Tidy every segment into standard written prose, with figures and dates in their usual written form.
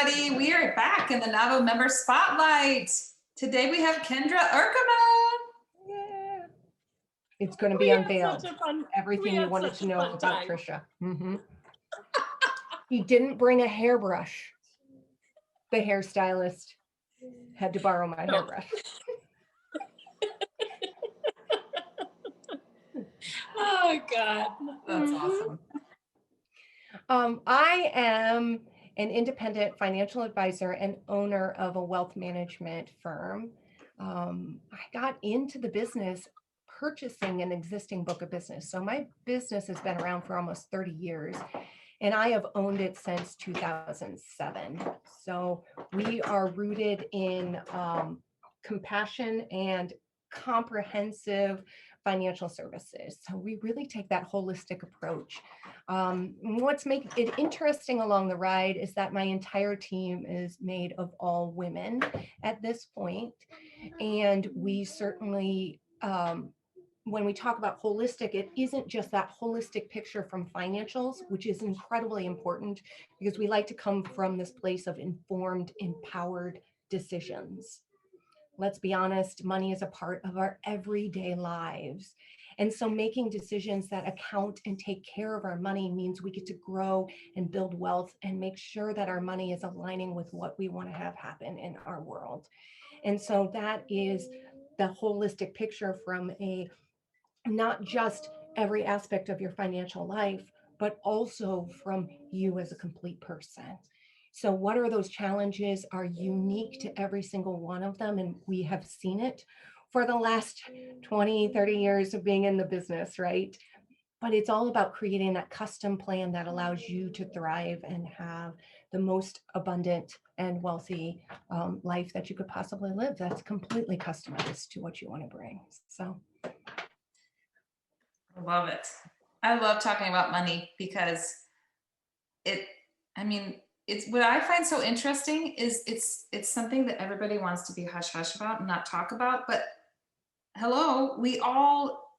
everybody. We are back in the NAWBO member spotlight. Today we have Kendra Erkamaa. Yeah. It's going to be unveiled. Everything you wanted to know about Trisha. He didn't bring a hairbrush. The hairstylist had to borrow my hairbrush. Oh God. That's awesome. I am an independent financial advisor and owner of a wealth management firm. I got into the business purchasing an existing book of business. So my business has been around for almost 30 years and I have owned it since 2007. So we are rooted in compassion and comprehensive financial services. So we really take that holistic approach. What's making it interesting along the ride is that my entire team is made of all women at this point. And we certainly, when we talk about holistic, it isn't just that holistic picture from financials, which is incredibly important because we like to come from this place of informed, empowered decisions. Let's be honest, money is a part of our everyday lives. And so making decisions that account and take care of our money means we get to grow and build wealth and make sure that our money is aligning with what we want to have happen in our world. And so that is the holistic picture from a not just every aspect of your financial life, but also from you as a complete person. So what are those challenges are unique to every single one of them. And we have seen it for the last 20, 30 years of being in the business, right? But it's all about creating that custom plan that allows you to thrive and have the most abundant and wealthy life that you could possibly live. That's completely customized to what you want to bring. So. I love it. I love talking about money because it's what I find so interesting is it's something that everybody wants to be hush hush about and not talk about. But hello, we all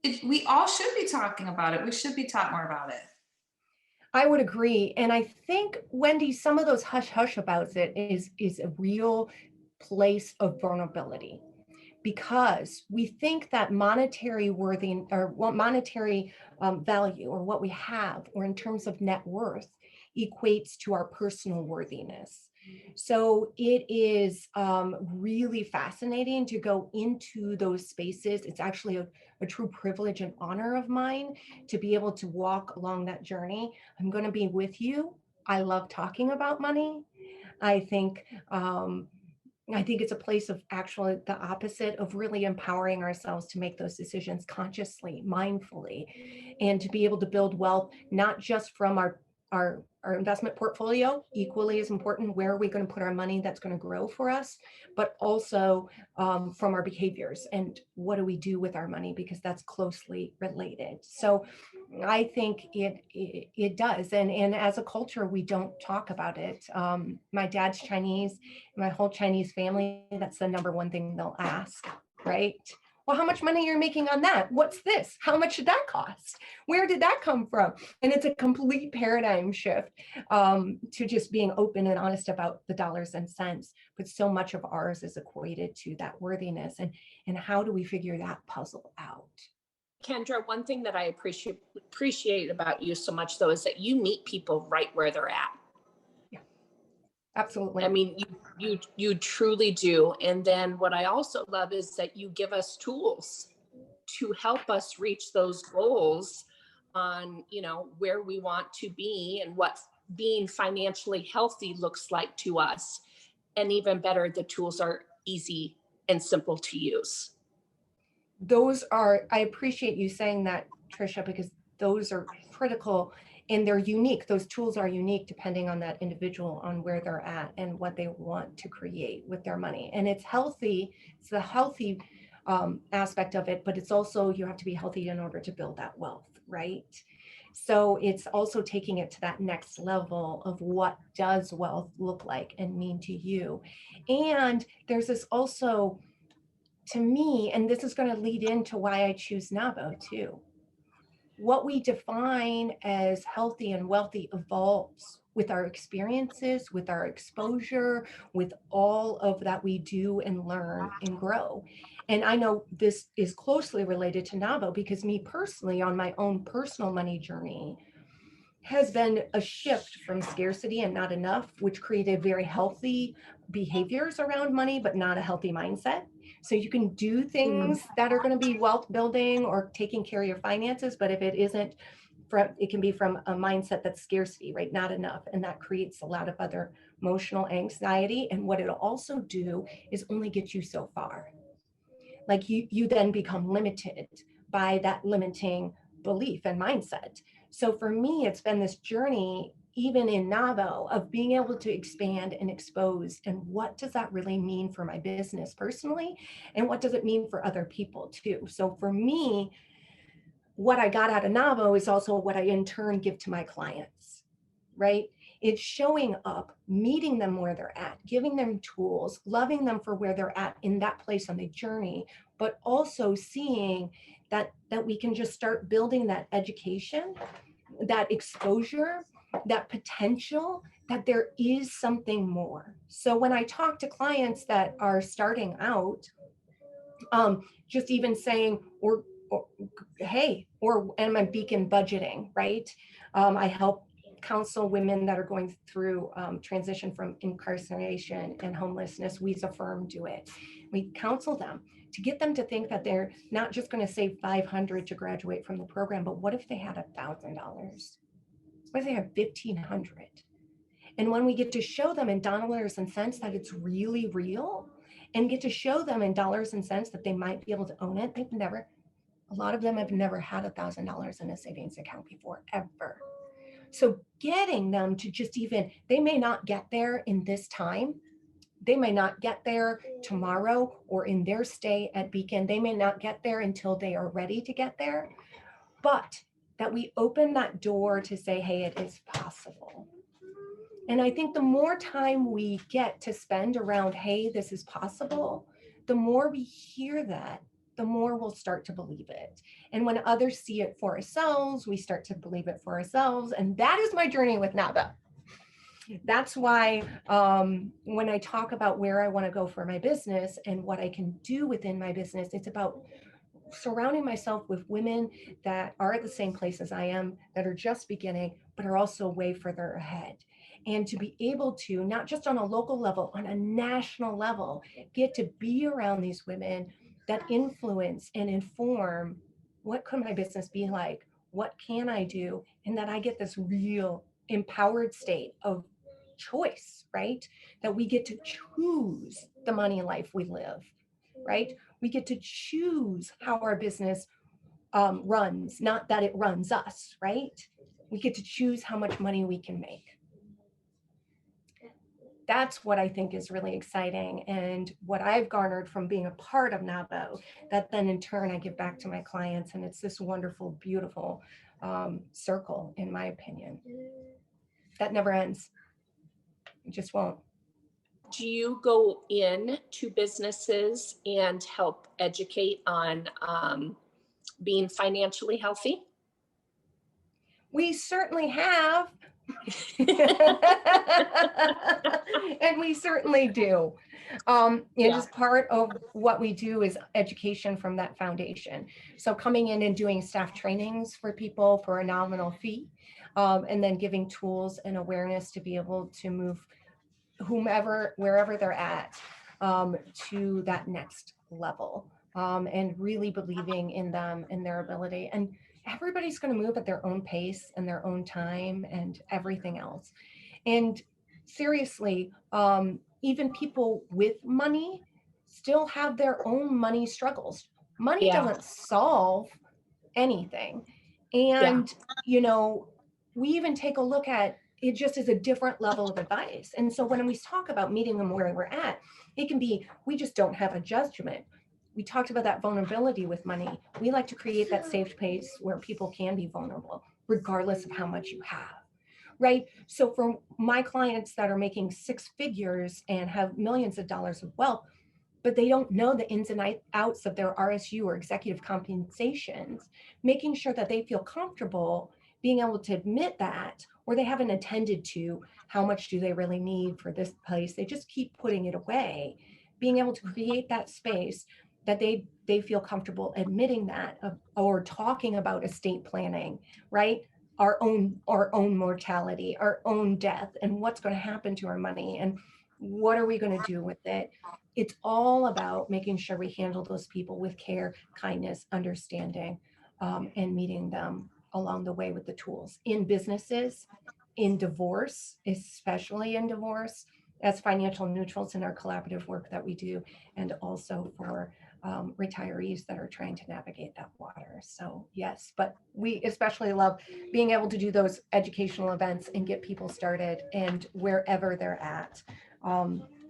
should be talking about it. We should be taught more about it. I would agree. And I think, Wendy, some of those hush hush about it is a real place of vulnerability. Because we think that monetary worthy or monetary value or what we have or in terms of net worth equates to our personal worthiness. So it is really fascinating to go into those spaces. It's actually a true privilege and honor of mine to be able to walk along that journey. I'm going to be with you. I love talking about money. I think it's a place of actually the opposite of really empowering ourselves to make those decisions consciously, mindfully, and to be able to build wealth, not just from our investment portfolio, equally as important, where are we going to put our money that's going to grow for us, but also from our behaviors and what do we do with our money, because that's closely related. So I think it does. And as a culture, we don't talk about it. My dad's Chinese, my whole Chinese family, that's the number one thing they'll ask, right? Well, how much money are you making on that? What's this? How much did that cost? Where did that come from? And it's a complete paradigm shift to just being open and honest about the dollars and cents. But so much of ours is equated to that worthiness. And how do we figure that puzzle out? Kendra, one thing that I appreciate about you so much, though, is that you meet people right where they're at. Absolutely. I mean, you truly do. And then what I also love is that you give us tools to help us reach those goals on, where we want to be and what being financially healthy looks like to us. And even better, the tools are easy and simple to use. I appreciate you saying that, Trisha, because those are critical. And they're unique. Those tools are unique depending on that individual, on where they're at and what they want to create with their money. And it's healthy. It's the healthy aspect of it, but it's also, you have to be healthy in order to build that wealth, right? So it's also taking it to that next level of what does wealth look like and mean to you. And there's this also, to me, and this is going to lead into why I choose NAWBO too. what we define as healthy and wealthy evolves with our experiences, with our exposure, with all of that we do and learn and grow. And I know this is closely related to NAWBO because me personally, on my own personal money journey, has been a shift from scarcity and not enough, which created very healthy behaviors around money, but not a healthy mindset. So you can do things that are going to be wealth building or taking care of your finances, but if it isn't from, it can be from a mindset that's scarcity, right? Not enough. And that creates a lot of other emotional anxiety. And what it'll also do is only get you so far. Like you then become limited by that limiting belief and mindset. So for me, it's been this journey, even in NAWBO, of being able to expand and expose. And what does that really mean for my business personally? And what does it mean for other people too? So for me, what I got out of NAWBO is also what I in turn give to my clients, right? It's showing up, meeting them where they're at, giving them tools, loving them for where they're at in that place on the journey, but also seeing that we can just start building that education, that exposure, that potential, that there is something more. So when I talk to clients that are starting out, just even saying, or hey, or am I beacon budgeting, right? I help counsel women that are going through transition from incarceration and homelessness. We as a firm do it. We counsel them to get them to think that they're not just going to save $500 to graduate from the program, but what if they had $1,000? What if they have $1,500? And when we get to show them in dollars and cents that it's really real, and get to show them in dollars and cents that they might be able to own it, a lot of them have never had $1,000 in a savings account before, ever. So getting them to just even, they may not get there in this time. They may not get there tomorrow or in their stay at Beacon. They may not get there until they are ready to get there. But that we open that door to say, hey, it is possible. And I think the more time we get to spend around, hey, this is possible, the more we hear that, the more we'll start to believe it. And when others see it for ourselves, we start to believe it for ourselves. And that is my journey with NAWBO. That's why when I talk about where I want to go for my business and what I can do within my business, it's about surrounding myself with women that are at the same place as I am, that are just beginning, but are also way further ahead. And to be able to, not just on a local level, on a national level, get to be around these women that influence and inform, what could my business be like? What can I do? And that I get this real empowered state of choice, right? That we get to choose the money life we live, right? We get to choose how our business runs, not that it runs us, right? We get to choose how much money we can make. That's what I think is really exciting, and what I've garnered from being a part of NAWBO, that then in turn I give back to my clients. And it's this wonderful, beautiful circle, in my opinion, that never ends. It just won't. Do you go in to businesses and help educate on being financially healthy? We certainly have. And we certainly do. It is part of what we do is education from that foundation. So coming in and doing staff trainings for people for a nominal fee, and then giving tools and awareness to be able to move whomever, wherever they're at, to that next level, and really believing in them and their ability. And everybody's going to move at their own pace and their own time and everything else. And seriously, even people with money still have their own money struggles. Money doesn't solve anything. And, you know, we even take a look at it just as a different level of advice. And so when we talk about meeting them where we're at, it can be, we just don't have a judgment. We talked about that vulnerability with money. We like to create that safe space where people can be vulnerable, regardless of how much you have, right? So for my clients that are making six figures and have millions of dollars of wealth, but they don't know the ins and outs of their RSU or executive compensations, making sure that they feel comfortable being able to admit that, or they haven't attended to how much do they really need for this place. They just keep putting it away. Being able to create that space that they feel comfortable admitting that, or talking about estate planning, right? Our own mortality, our own death, and what's going to happen to our money, and what are we going to do with it. It's all about making sure we handle those people with care, kindness, understanding, and meeting them along the way with the tools in businesses, in divorce, especially in divorce, as financial neutrals in our collaborative work that we do, and also for retirees that are trying to navigate that water. So yes, but we especially love being able to do those educational events and get people started and wherever they're at,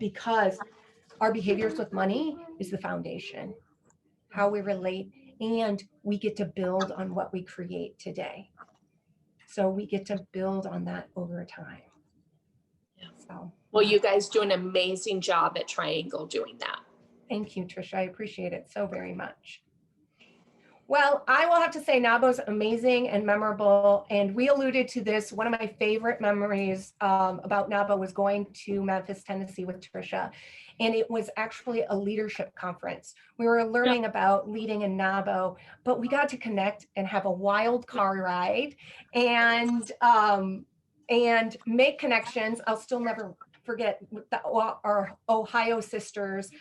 because our behaviors with money is the foundation, how we relate, and we get to build on what we create today. So we get to build on that over time. Yeah. So, well, you guys do an amazing job at Triangle doing that. Thank you, Trisha. I appreciate it so very much. Well, I will have to say NAWBO's amazing and memorable. And we alluded to this. One of my favorite memories about NAWBO was going to Memphis, Tennessee with Trisha. And it was actually a leadership conference. We were learning about leading in NAWBO, but we got to connect and have a wild car ride and make connections. I'll still never forget our Ohio sisters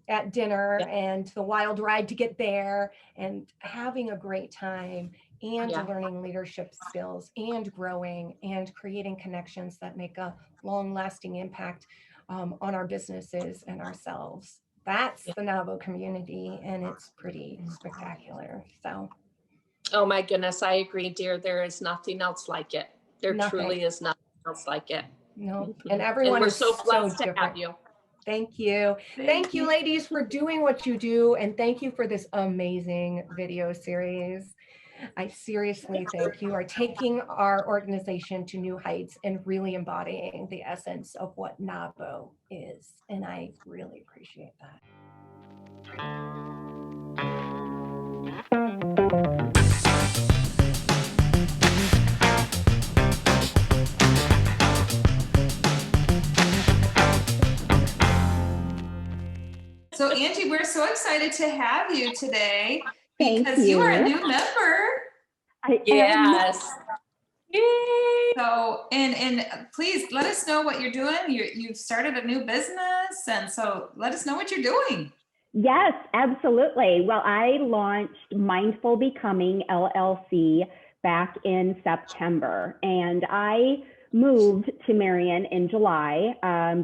at dinner and the wild ride to get there and having a great time and learning leadership skills and growing and creating connections that make a long-lasting impact on our businesses and ourselves. That's the NAWBO community, and it's pretty spectacular. So, oh my goodness, I agree, dear. There is nothing else like it. There truly is nothing else like it. No, and everyone we're is so blessed so to have you. Thank you. Thank you, ladies, for doing what you do. And thank you for this amazing video series. I seriously think you are taking our organization to new heights and really embodying the essence of what NAWBO is. And I really appreciate that. So Angie, we're so excited to have you today because you are a new member. Yes. Yay. So, and please let us know what you're doing. You've started a new business, and so let us know what you're doing. Yes, absolutely. Well, I launched Mindful Becoming LLC back in September, and I moved to Marion in July,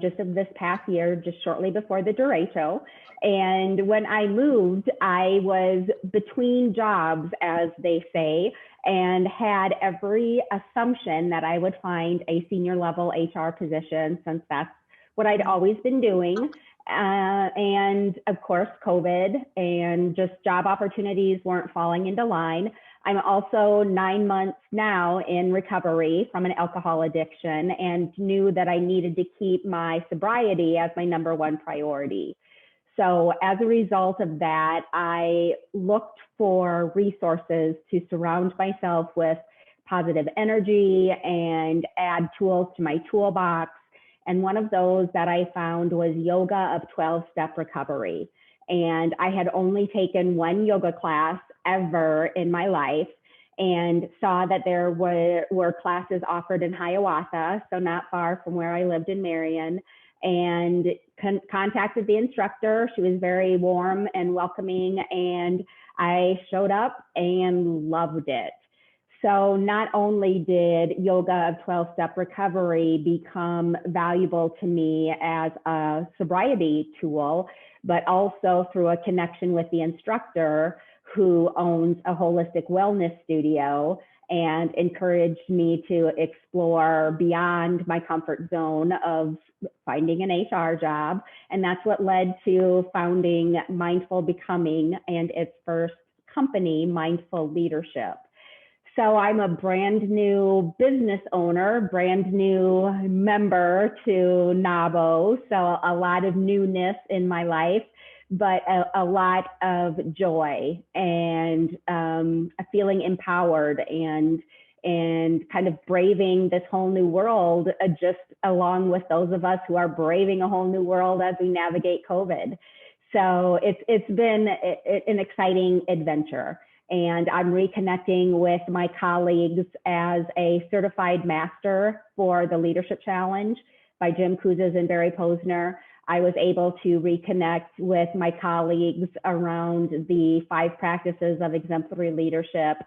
just of this past year, just shortly before the derecho. And when I moved, I was between jobs, as they say, and had every assumption that I would find a senior level HR position, since that's what I'd always been doing. And of course, COVID and just job opportunities weren't falling into line. I'm also 9 months now in recovery from an alcohol addiction and knew that I needed to keep my sobriety as my #1 priority. So as a result of that, I looked for resources to surround myself with positive energy and add tools to my toolbox. And one of those that I found was yoga of 12-step recovery. And I had only taken one yoga class ever in my life and saw that there were classes offered in Hiawatha, so not far from where I lived in Marion, and contacted the instructor. She was very warm and welcoming, and I showed up and loved it. So not only did yoga of 12-step recovery become valuable to me as a sobriety tool, but also through a connection with the instructor who owns a holistic wellness studio and encouraged me to explore beyond my comfort zone of finding an HR job. And that's what led to founding Mindful Becoming and its first company, Mindful Leadership. So I'm a brand new business owner, brand new member to NAWBO. So a lot of newness in my life, but a lot of joy and feeling empowered and kind of braving this whole new world, just along with those of us who are braving a whole new world as we navigate COVID. So it's been an exciting adventure. And I'm reconnecting with my colleagues as a certified master for the Leadership Challenge by Jim Kouzes and Barry Posner. I was able to reconnect with my colleagues around the 5 practices of exemplary leadership.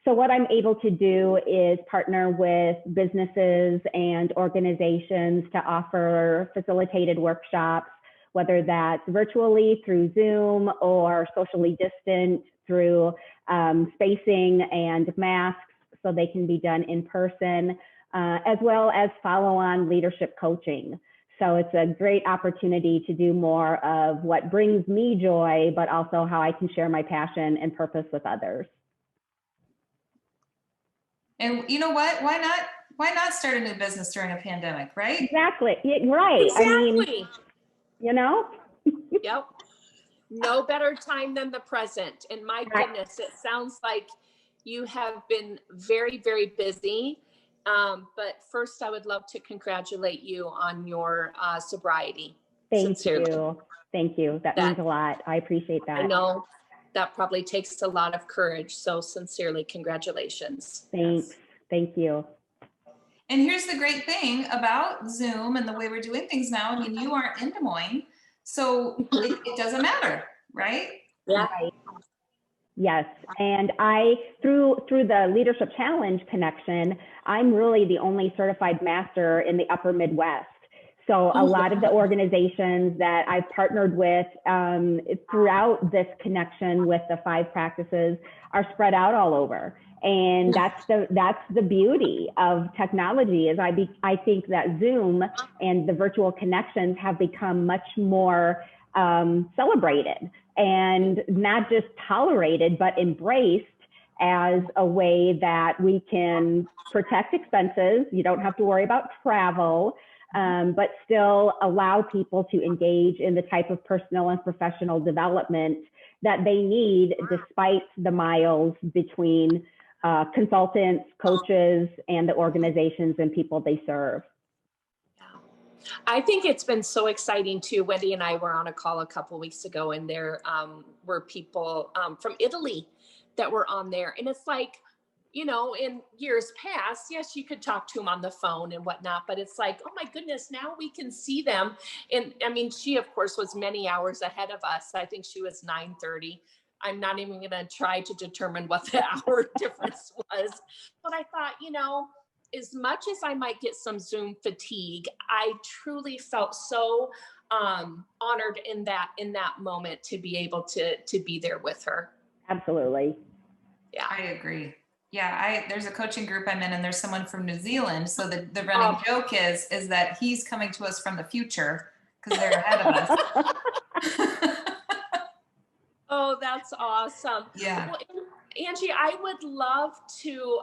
So what I'm able to do is partner with businesses and organizations to offer facilitated workshops, whether that's virtually through Zoom or socially distant through spacing and masks so they can be done in person, as well as follow-on leadership coaching. So it's a great opportunity to do more of what brings me joy, but also how I can share my passion and purpose with others. And you know what? Why not start a new business during a pandemic, right? Exactly. Yeah, right. Exactly. I mean, you know? Yep. No better time than the present. And my goodness, it sounds like you have been very, very busy. But first, I would love to congratulate you on your sobriety. Thank Sincerely. you. Thank you. That means a lot. I appreciate that. I know that probably takes a lot of courage. So sincerely, congratulations. Thanks. Thank you. And here's the great thing about Zoom and the way we're doing things now. I mean, you aren't in Des Moines, so it doesn't matter, right? Yeah. Right. Yes, and through the Leadership Challenge connection, I'm really the only certified master in the Upper Midwest. So a lot of the organizations that I've partnered with throughout this connection with the 5 practices are spread out all over. And that's the beauty of technology is I think that Zoom and the virtual connections have become much more celebrated and not just tolerated, but embraced as a way that we can protect expenses. You don't have to worry about travel, but still allow people to engage in the type of personal and professional development that they need despite the miles between consultants, coaches, and the organizations and people they serve. I think it's been so exciting too. Wendy and I were on a call a couple of weeks ago, and there were people from Italy that were on there. And it's like, you know, in years past, yes, you could talk to them on the phone and whatnot, but it's like, oh my goodness, now we can see them. And I mean, she of course was many hours ahead of us. I think she was 9:30. I'm not even going to try to determine what the hour difference was, but I thought, you know, as much as I might get some Zoom fatigue, I truly felt so honored in that moment to be able to be there with her. Absolutely. Yeah, I agree. Yeah, there's a coaching group I'm in, and there's someone from New Zealand. So the running joke is that he's coming to us from the future because they're ahead of us. Oh, that's awesome. Yeah. Well, Angie, I would love to,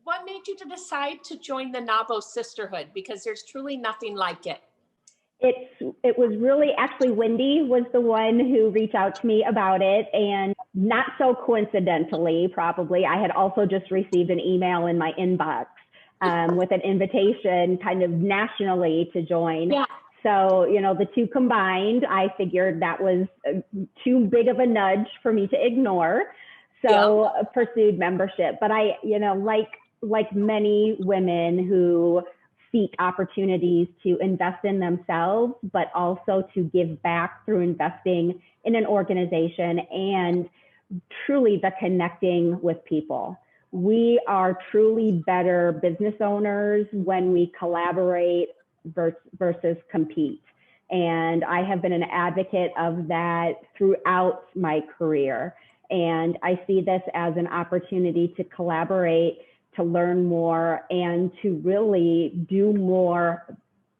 what made you to decide to join the NAWBO Sisterhood? Because there's truly nothing like it. It was really, actually Wendy was the one who reached out to me about it, and not so coincidentally, probably, I had also just received an email in my inbox with an invitation kind of nationally to join. Yeah. So, you know, the two combined, I figured that was too big of a nudge for me to ignore. So yeah. Pursued membership. But I, you know, like many women who seek opportunities to invest in themselves, but also to give back through investing in an organization and truly the connecting with people. We are truly better business owners when we collaborate versus compete. And I have been an advocate of that throughout my career. And I see this as an opportunity to collaborate, to learn more, and to really do more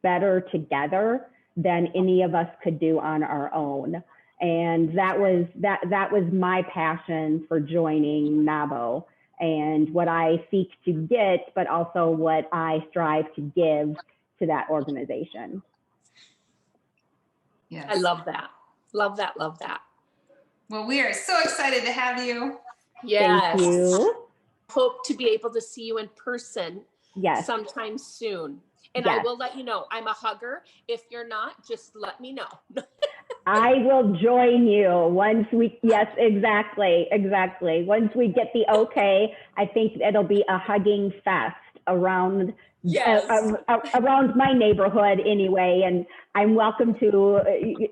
better together than any of us could do on our own. And that was my passion for joining NAWBO, and what I seek to get, but also what I strive to give to that organization. Yes. I love that. Love that. Love that. Well, we are so excited to have you. Yes. Thank you. Hope to be able to see you in person Yes. sometime soon. And Yes. I will let you know, I'm a hugger. If you're not, just let me know. I will join you once we, yes, exactly. Once we get the okay, I think it'll be a hugging fest around Yes. around my neighborhood anyway. And I'm welcome to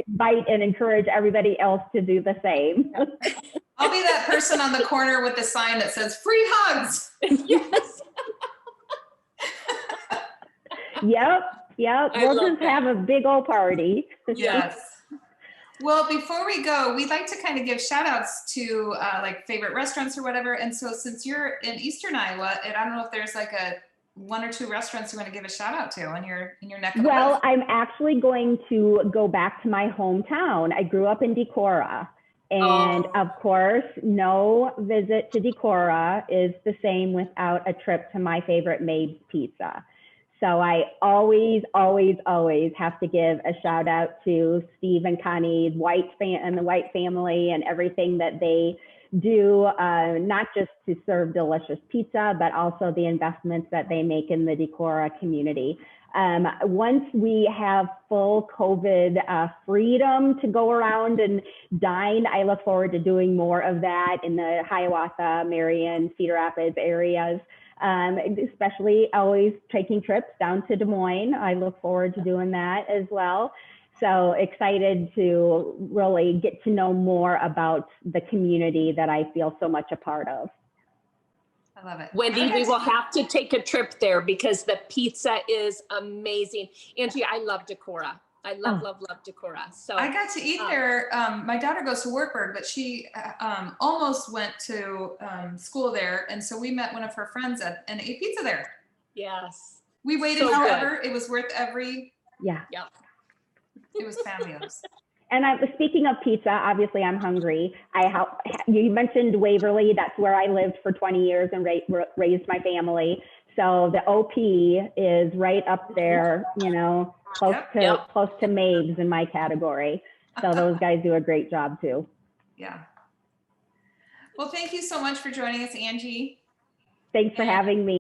invite and encourage everybody else to do the same. I'll be that person on the corner with the sign that says free hugs. Yes. Yep. I We'll love just that. have a big old party. Yes. Well, before we go, we'd like to kind of give shout outs to like favorite restaurants or whatever. And so since you're in Eastern Iowa, and I don't know if there's like a 1 or 2 restaurants you want to give a shout out to in your neck of the Well, woods. I'm actually going to go back to my hometown. I grew up in Decorah. And of course, no visit to Decorah is the same without a trip to my favorite Mabe's Pizza. So I always have to give a shout out to Steve and Connie and the White family and everything that they do, not just to serve delicious pizza, but also the investments that they make in the Decorah community. Once we have full COVID freedom to go around and dine, I look forward to doing more of that in the Hiawatha, Marion, Cedar Rapids areas. Especially always taking trips down to Des Moines. I look forward to doing that as well. So excited to really get to know more about the community that I feel so much a part of. I love it. Wendy, we will have to take a trip there because the pizza is amazing. Angie, I love Decorah. I love Decorah. So I got to eat there. My daughter goes to Wartburg, but she almost went to school there. And so we met one of her friends and ate pizza there. Yes. We waited, So however, it was worth every, Yeah. it was fabulous. And speaking of pizza, obviously I'm hungry. You mentioned Waverly. That's where I lived for 20 years and raised my family. So the OP is right up there, you know, close to Mabe's in my category. So those guys do a great job too. Yeah. Well, thank you so much for joining us, Angie. Thanks for having me.